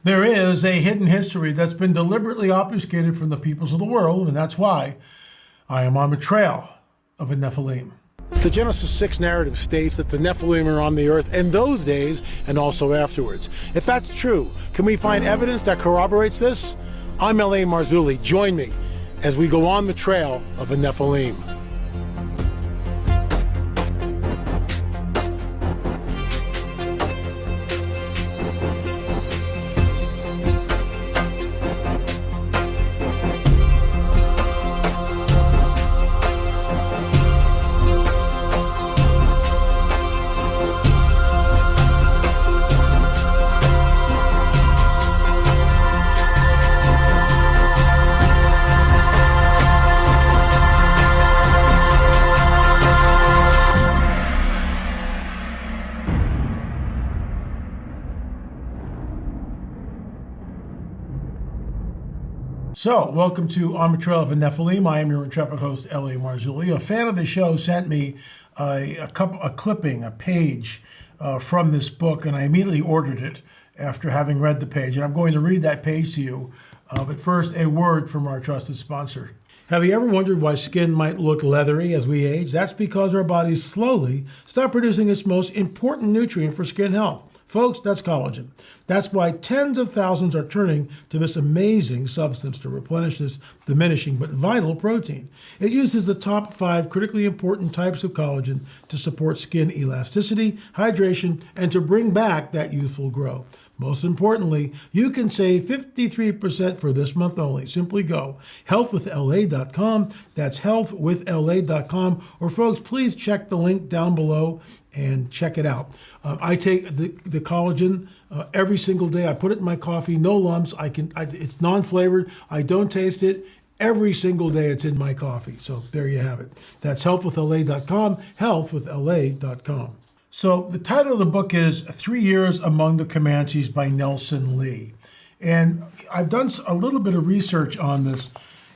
There is a hidden history that's been deliberately obfuscated from the peoples of the world, and that's why I am on the trail of a Nephilim. The Genesis 6 narrative states that the Nephilim are on the earth in those days and also afterwards. If that's true, can we find evidence that corroborates this? I'm L.A. Marzulli. Join me as we go on the trail of a Nephilim. So, welcome to On the Trail of a Nephilim. I am your intrepid host, L.A. Marzulli. A fan of the show sent me a clipping, a page from this book, and I immediately ordered it after having read the page. And I'm going to read that page to you. But first, a word from our trusted sponsor. Have you ever wondered why skin might look leathery as we age? That's because our bodies slowly stop producing its most important nutrient for skin health. Folks, that's collagen. That's why tens of thousands are turning to this amazing substance to replenish this diminishing but vital protein. It uses the top 5 critically important types of collagen to support skin elasticity, hydration, and to bring back that youthful glow. Most importantly, you can save 53% for this month only. Simply go healthwithla.com. That's healthwithla.com. Or folks, please check the link down below and check it out. I take the collagen every single day. I put it in my coffee, no lumps. It's non-flavored. I don't taste it. Every single day it's in my coffee. So there you have it. That's healthwithla.com, healthwithla.com. So the title of the book is 3 Years Among the Comanches by Nelson Lee. And I've done a little bit of research on this.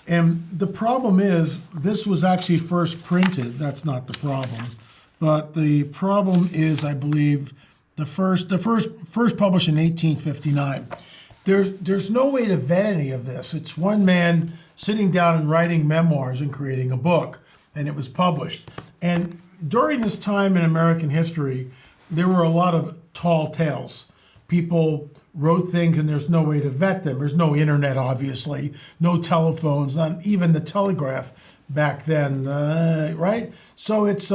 And the problem is this was actually first printed. That's not the problem. But the problem is, I believe, the first published in 1859. There's no way to vet any of this. It's one man sitting down and writing memoirs and creating a book, and it was published. And during this time in American history, there were a lot of tall tales. People wrote things and there's no way to vet them. There's no internet, obviously, no telephones, not even the telegraph back then, right? So it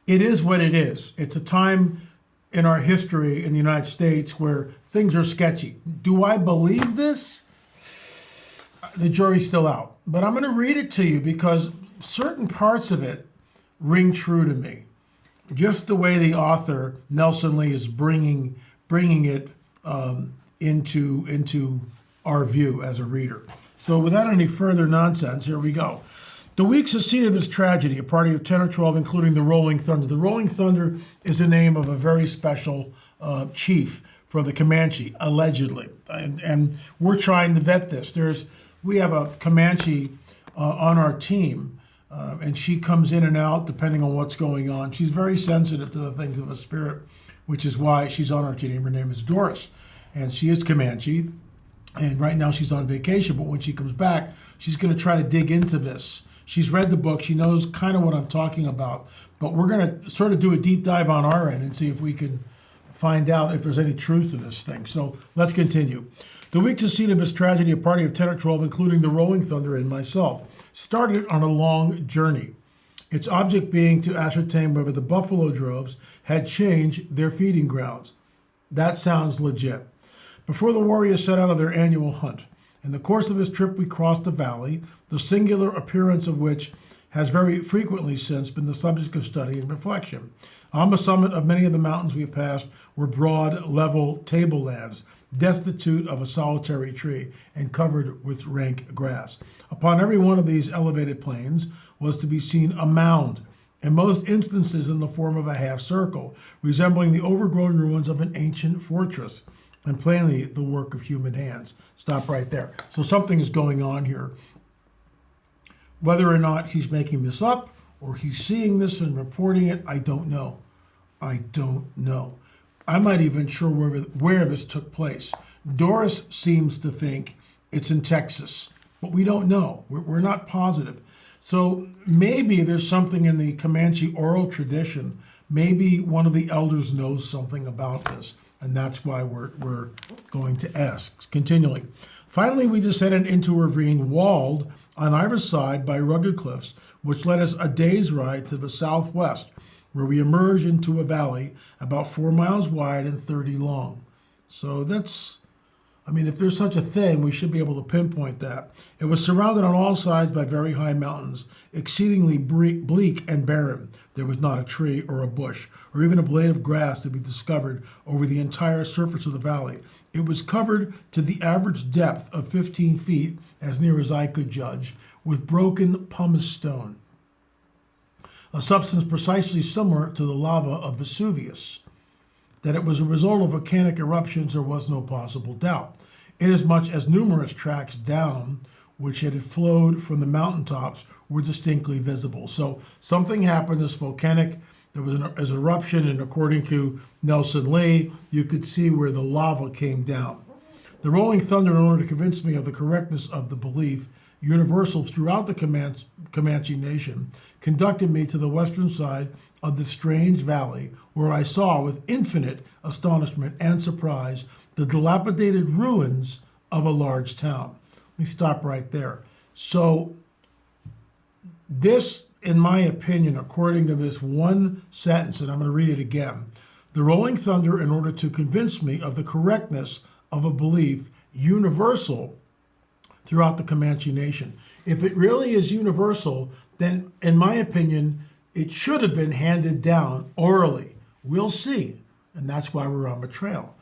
is what it is. It's a time in our history in the United States where things are sketchy. Do I believe this? The jury's still out. But I'm going to read it to you because certain parts of it ring true to me. Just the way the author, Nelson Lee, is bringing it into our view as a reader. So without any further nonsense, here we go. The week succeeded this tragedy, a party of 10 or 12, including the Rolling Thunder. The Rolling Thunder is the name of a very special chief for the Comanche, allegedly. And we're trying to vet this. We have a Comanche on our team, and she comes in and out depending on what's going on. She's very sensitive to the things of the spirit, which is why she's on our team. Her name is Doris, and she is Comanche. And right now she's on vacation, but when she comes back, she's going to try to dig into this. She's read the book. She knows kind of what I'm talking about. But we're going to sort of do a deep dive on our end and see if we can find out if there's any truth to this thing. So let's continue. The week succeeded this tragedy, a party of 10 or 12, including the Rolling Thunder and myself, started on a long journey. Its object being to ascertain whether the buffalo droves had changed their feeding grounds. That sounds legit. Before the warriors set out on their annual hunt, in the course of this trip, we crossed a valley, the singular appearance of which has very frequently since been the subject of study and reflection. On the summit of many of the mountains we passed were broad, level tablelands, destitute of a solitary tree and covered with rank grass. Upon every one of these elevated plains was to be seen a mound, in most instances in the form of a half circle, resembling the overgrown ruins of an ancient fortress, and plainly the work of human hands. Stop right there. So something is going on here. Whether or not he's making this up or he's seeing this and reporting it, I don't know. I'm not even sure where this took place. Doris seems to think it's in Texas, but we don't know. We're not positive. So maybe there's something in the Comanche oral tradition. Maybe one of the elders knows something about this, and that's why we're going to ask. Continuing. Finally, we descended into a ravine walled on either side by rugged cliffs, which led us a day's ride to the southwest, where we emerged into a valley about 4 miles wide and 30 long. So that's, I mean, if there's such a thing, we should be able to pinpoint that. It was surrounded on all sides by very high mountains, exceedingly bleak and barren. There was not a tree or a bush, or even a blade of grass to be discovered over the entire surface of the valley. It was covered to the average depth of 15 feet, as near as I could judge, with broken pumice stone, a substance precisely similar to the lava of Vesuvius. That it was a result of volcanic eruptions there was no possible doubt, inasmuch as numerous tracks down which had flowed from the mountaintops were distinctly visible. So something happened, this volcanic, there was an eruption, and according to Nelson Lee, you could see where the lava came down. The rolling thunder, in order to convince me of the correctness of the belief, universal throughout the Comanche nation, conducted me to the western side of the strange valley, where I saw with infinite astonishment and surprise the dilapidated ruins of a large town. Let me stop right there. So this, in my opinion, according to this one sentence, and I'm going to read it again, the rolling thunder, in order to convince me of the correctness of a belief universal throughout the Comanche nation. If it really is universal, then in my opinion, it should have been handed down orally. We'll see. And that's why we're on the trail.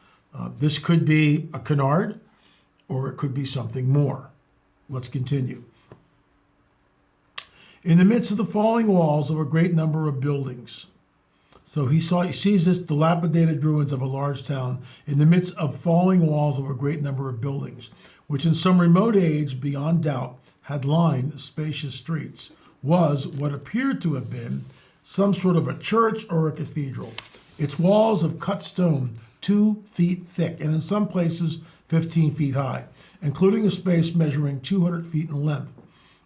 This could be a canard, or it could be something more. Let's continue. In the midst of the falling walls of a great number of buildings. So he sees this dilapidated ruins of a large town in the midst of falling walls of a great number of buildings, which in some remote age, beyond doubt, had lined spacious streets, was what appeared to have been some sort of a church or a cathedral. Its walls of cut stone 2 feet thick, and in some places 15 feet high, including a space measuring 200 feet in length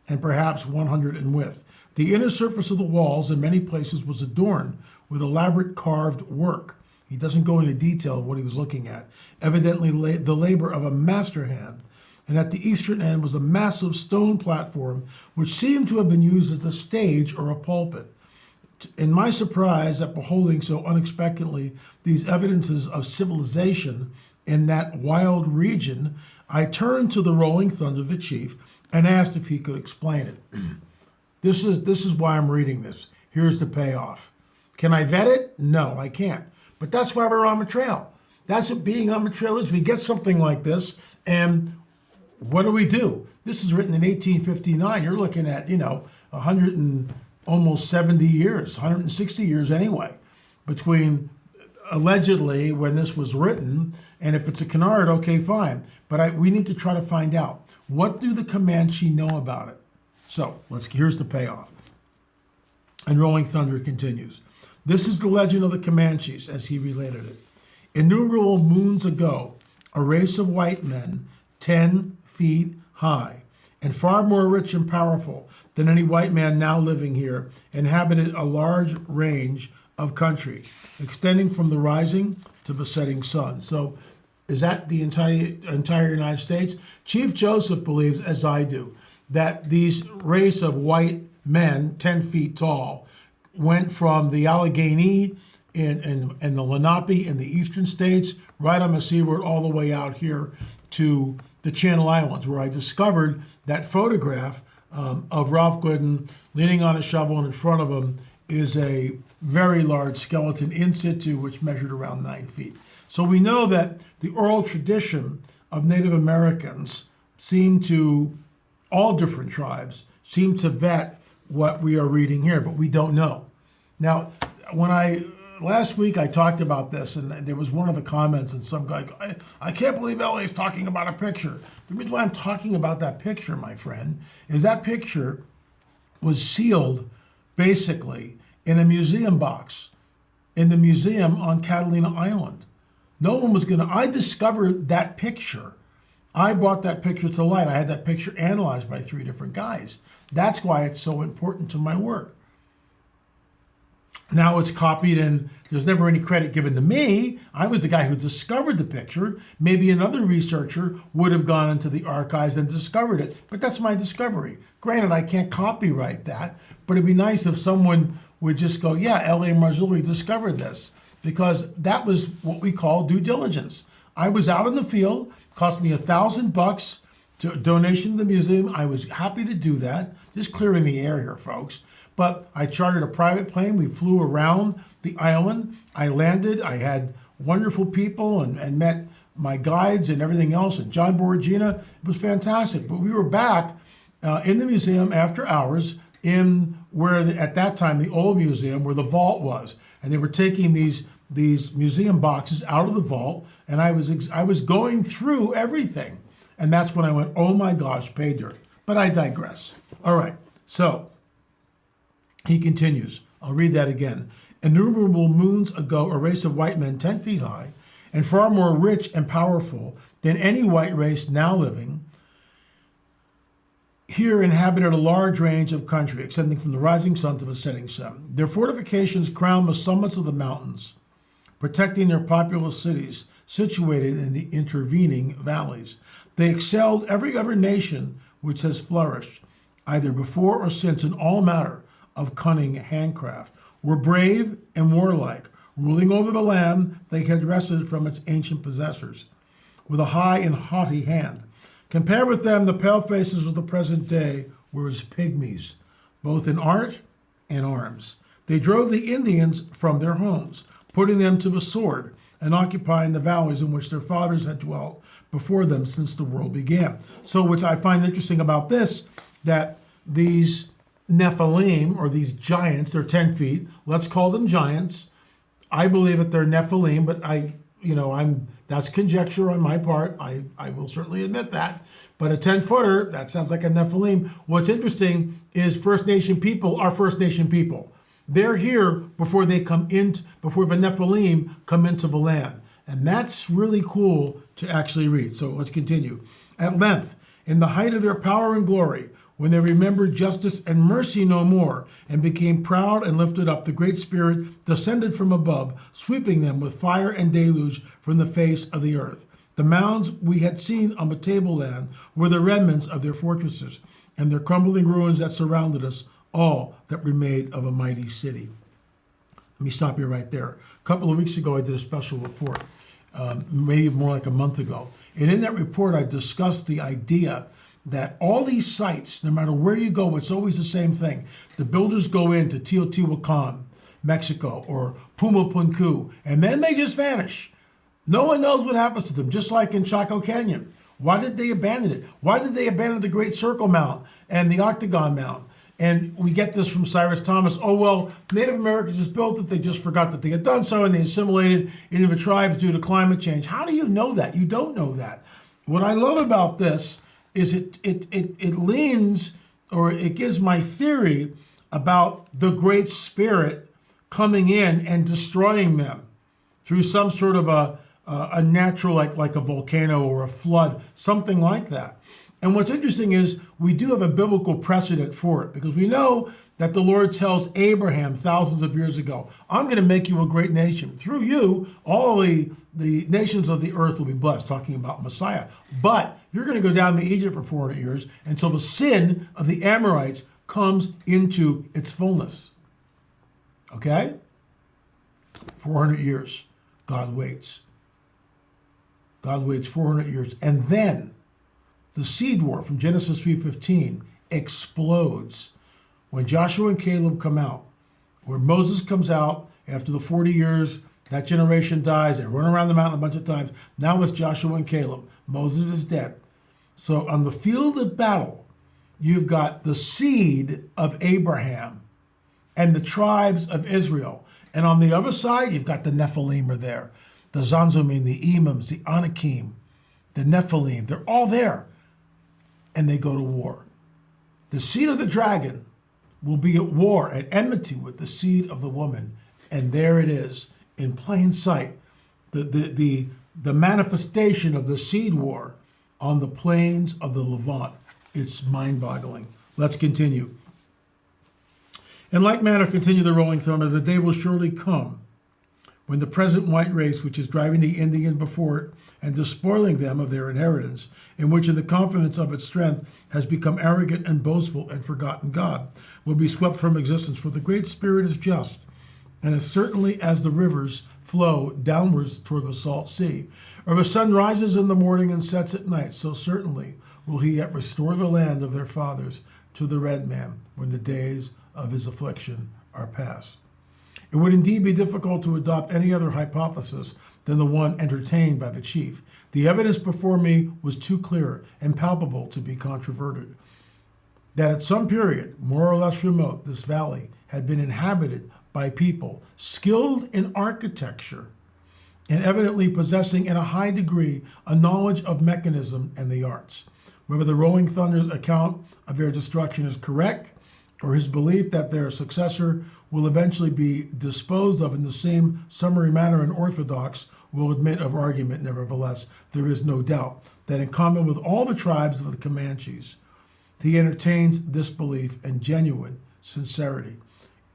and perhaps 100 in width. The inner surface of the walls in many places was adorned with elaborate carved work. He doesn't go into detail of what he was looking at. Evidently the labor of a master hand. And at the eastern end was a massive stone platform which seemed to have been used as a stage or a pulpit. In my surprise at beholding so unexpectedly these evidences of civilization in that wild region, I turned to the rolling thunder, the chief, and asked if he could explain it. This is why I'm reading this. Here's the payoff. Can I vet it? No, I can't. But that's why we're on the trail. That's what being on the trail is. We get something like this, and what do? This is written in 1859. You're looking at, 100 and almost 70 years, 160 years anyway, between allegedly when this was written, and if it's a canard, okay, fine. But we need to try to find out, what do the Comanche know about it? So here's the payoff. And Rolling Thunder continues. This is the legend of the Comanches, as he related it. Innumerable moons ago, a race of white men, 10 feet high, and far more rich and powerful than any white man now living here, inhabited a large range of country, extending from the rising to the setting sun. So is that the entire United States? Chief Joseph believes, as I do, that these race of white men, 10 feet tall, went from the Allegheny and the Lenape in the eastern states, right on the seaboard, all the way out here to the Channel Islands, where I discovered that photograph of Ralph Gooden leaning on a shovel, and in front of him is a very large skeleton in situ, which measured around 9 feet. So we know that the oral tradition of Native Americans all different tribes, seem to vet what we are reading here, but we don't know. Now, last week I talked about this, and there was one of the comments, and some guy, I can't believe LA is talking about a picture. The reason why I'm talking about that picture, my friend, is that picture was sealed basically in a museum box in the museum on Catalina Island. No one was going to. I discovered that picture. I brought that picture to light. I had that picture analyzed by 3 different guys. That's why it's so important to my work. Now it's copied and there's never any credit given to me. I was the guy who discovered the picture. Maybe another researcher would have gone into the archives and discovered it, but that's my discovery. Granted, I can't copyright that, but it'd be nice if someone would just go, yeah, L.A. Marzulli discovered this, because that was what we call due diligence. I was out in the field, cost me $1,000 to donation to the museum. I was happy to do that, just clearing the air here, folks. But I chartered a private plane. We flew around the island. I landed. I had wonderful people and met my guides and everything else. And John Borgina, it was fantastic. But we were back in the museum after hours in where, at that time, the old museum, where the vault was. And they were taking these museum boxes out of the vault. And I was going through everything. And that's when I went, oh my gosh, pay dirt. But I digress. All right. So he continues. I'll read that again. Innumerable moons ago, a race of white men 10 feet high and far more rich and powerful than any white race now living here inhabited a large range of country, extending from the rising sun to the setting sun. Their fortifications crowned the summits of the mountains, protecting their populous cities situated in the intervening valleys. They excelled every other nation which has flourished, either before or since, in all matter of cunning handcraft, were brave and warlike, ruling over the land they had wrested from its ancient possessors with a high and haughty hand. Compared with them, the pale faces of the present day were as pygmies, both in art and arms. They drove the Indians from their homes, putting them to the sword and occupying the valleys in which their fathers had dwelt before them since the world began. So, which I find interesting about this, that these Nephilim, or these giants, they're 10 feet. Let's call them giants. I believe that they're Nephilim, but that's conjecture on my part. I will certainly admit that. But a 10-footer, that sounds like a Nephilim. What's interesting is First Nation people are First Nation people. They're here before the Nephilim come into the land. And that's really cool to actually read. So let's continue. At length, in the height of their power and glory, when they remembered justice and mercy no more, and became proud and lifted up, the Great Spirit descended from above, sweeping them with fire and deluge from the face of the earth. The mounds we had seen on the tableland were the remnants of their fortresses, and their crumbling ruins that surrounded us, all that remained of a mighty city. Let me stop you right there. A couple of weeks ago, I did a special report, maybe more like a month ago. And in that report, I discussed the idea that all these sites, no matter where you go, it's always the same thing. The builders go into Teotihuacan, Mexico, or Pumapunku, and then they just vanish. No one knows what happens to them, just like in Chaco Canyon. Why did they abandon it? Why did they abandon the Great Circle Mound and the Octagon Mound? And we get this from Cyrus Thomas. Oh, well, Native Americans just built it. They just forgot that they had done so, and they assimilated into the tribes due to climate change. How do you know that? You don't know that. What I love about this is it leans, or it gives my theory about the Great Spirit coming in and destroying them through some sort of a natural, like a volcano or a flood, something like that. And what's interesting is we do have a biblical precedent for it, because we know that the Lord tells Abraham thousands of years ago, I'm going to make you a great nation. Through you, all the nations of the earth will be blessed, talking about Messiah. But you're going to go down to Egypt for 400 years until the sin of the Amorites comes into its fullness. Okay? 400 years. God waits. God waits 400 years. And then the seed war from Genesis 3:15 explodes when Joshua and Caleb come out, where Moses comes out after the 40 years, that generation dies, they run around the mountain a bunch of times. Now it's Joshua and Caleb. Moses is dead. So on the field of battle, you've got the seed of Abraham and the tribes of Israel. And on the other side, you've got the Nephilim are there. The Zanzumim, the Imams, the Anakim, the Nephilim, they're all there. And they go to war. The seed of the dragon will be at war, at enmity with the seed of the woman. And there it is, in plain sight. the manifestation of the seed war on the plains of the Levant. It's mind-boggling. Let's continue. In like manner, continue the rolling thunder, the day will surely come when the present white race, which is driving the Indian before it and despoiling them of their inheritance, in which in the confidence of its strength has become arrogant and boastful and forgotten God, will be swept from existence. For the Great Spirit is just, and as certainly as the rivers flow downwards toward the salt sea, or the sun rises in the morning and sets at night, so certainly will he yet restore the land of their fathers to the red man when the days of his affliction are past. It would indeed be difficult to adopt any other hypothesis than the one entertained by the chief. The evidence before me was too clear and palpable to be controverted. That at some period, more or less remote, this valley had been inhabited by people skilled in architecture and evidently possessing in a high degree a knowledge of mechanism and the arts. Whether the Rolling Thunder's account of their destruction is correct, or his belief that their successor will eventually be disposed of in the same summary manner an orthodox will admit of argument, nevertheless, there is no doubt that in common with all the tribes of the Comanches, he entertains this belief and genuine sincerity.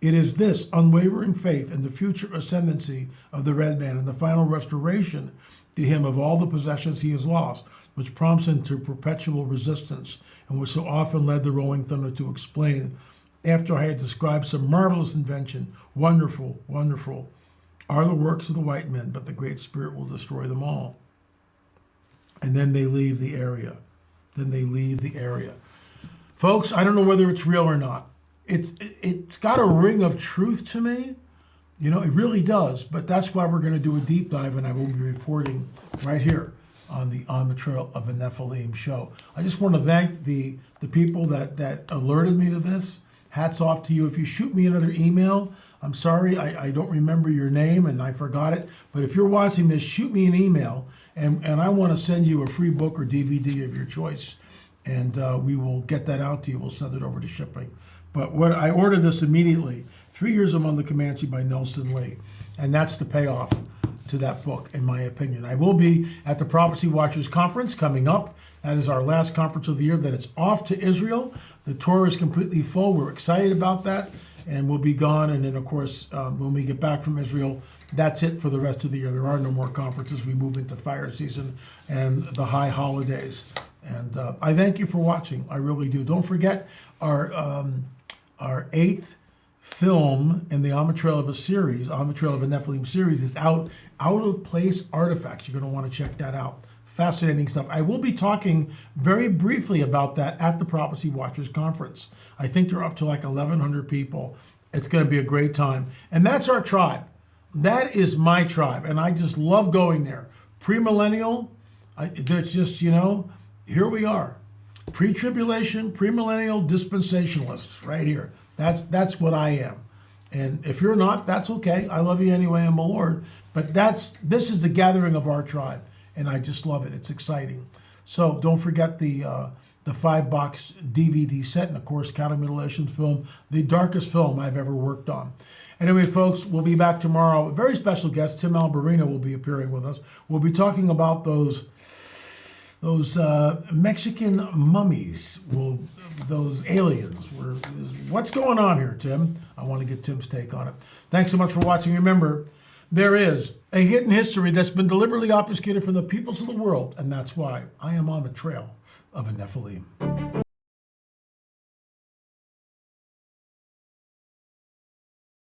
It is this unwavering faith in the future ascendancy of the red man and the final restoration to him of all the possessions he has lost, which prompts him to perpetual resistance, and which so often led the Rolling Thunder to explain, after I had described some marvelous invention, wonderful, wonderful, are the works of the white men, but the Great Spirit will destroy them all. And then they leave the area. Folks, I don't know whether it's real or not. It's got a ring of truth to me. You know, it really does. But that's why we're going to do a deep dive, and I will be reporting right here on the Trail of a Nephilim show. I just want to thank the people that alerted me to this. Hats off to you. If you shoot me another email, I'm sorry, I don't remember your name and I forgot it. But if you're watching this, shoot me an email, and I want to send you a free book or DVD of your choice. And we will get that out to you. We'll send it over to shipping. But what I ordered this immediately, 3 Years Among the Comanche by Nelson Lee. And that's the payoff to that book, in my opinion. I will be at the Prophecy Watchers Conference coming up. That is our last conference of the year. Then it's off to Israel. The tour is completely full. We're excited about that. And we'll be gone. And then, of course, when we get back from Israel, that's it for the rest of the year. There are no more conferences. We move into fire season and the high holidays. And I thank you for watching. I really do. Don't forget our eighth film in the On the Trail of a series, On the Trail of a Nephilim series, is out of Place Artifacts. You're going to want to check that out. Fascinating stuff. I will be talking very briefly about that at the Prophecy Watchers Conference. I think they're up to like 1,100 people. It's going to be a great time. And that's our tribe. That is my tribe. And I just love going there. Premillennial, there's just, you know, here we are. Pre-tribulation, premillennial dispensationalists right here. That's what I am. And if you're not, that's okay. I love you anyway in the Lord. But this is the gathering of our tribe. And I just love it. It's exciting. So don't forget the 5-box DVD set, and of course, Counter Mutilation film, the darkest film I've ever worked on. Anyway, folks, we'll be back tomorrow. A very special guest, Tim Alberino, will be appearing with us. We'll be talking about those Mexican mummies, those aliens. What's going on here, Tim? I want to get Tim's take on it. Thanks so much for watching. Remember, there is a hidden history that's been deliberately obfuscated from the peoples of the world, and that's why I am on the trail of a Nephilim.